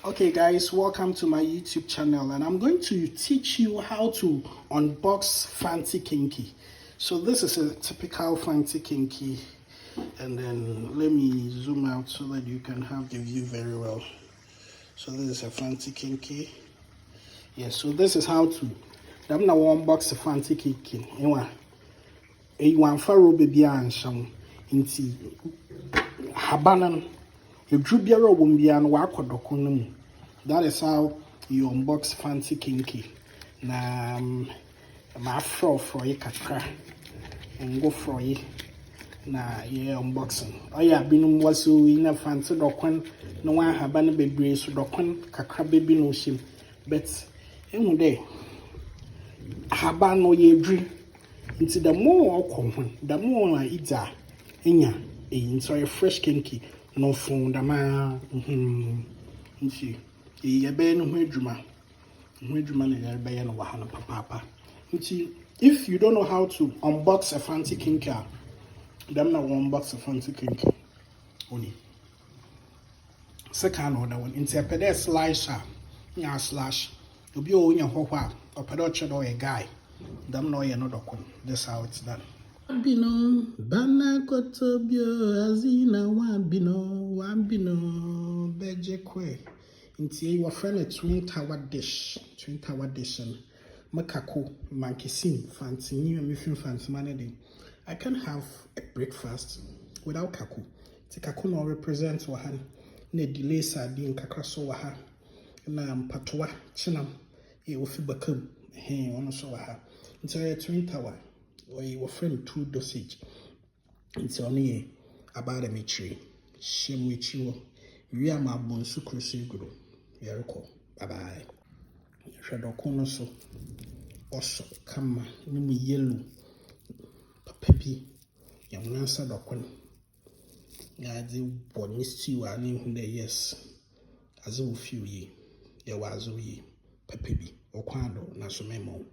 Okay guys, welcome to my YouTube channel, and I'm going to teach you how to unbox Fantse Kenkey. So this is a typical Fantse Kenkey, and then let me zoom out so that you can have the view very well. So this is a Fantse Kenkey. Yeah, so this is how to I'm gonna unbox the Fantse Kenkey. You want faro baby and some into habanan. You drew biara wumbian wako dokunum. That is how you unbox Fantse Kenkey. Na ma fro ye kakra. Ngo fro ye na ye unboxing. Oya binum waso ina Fantse dokun no wan haban bebre so dokun kakra bebi no shim. But emu de haban no ye dri. Into the more the more it's a fresh Kenkey. No phone, the man, a ben Hedruma, and Wahana Papa. If you don't know how to unbox a Fantse Kenkey, them not unbox a Fantse Kenkey. Only second order one, into a pedal slasher, slash, to be all in your hopper, or pedocha or a guy. Them know you're not a one. That's how it's done. Wambino, bana kotobio, azina wambino, beje kwe. Inti your friend a twin tower dish, and makako, mankisin, fancy new and mifin fancy manade. I can have a breakfast without kaku. Tikaku no represents wahan, ne delay sardine kakraso waha, na patoa, chinam, e ofibakum, he ono so waha. Into a twin tower. Or your friend two dosage. It's only about a tree. Shame with you. We are my bonsu crucigle. Very cool. Bye bye. Shadow corner so. Also, come, name yellow. Peppy. Young answer docon. Yadi bonis to our name there, yes. As a few ye. There was a ye. Peppy. Or quando, naso memo.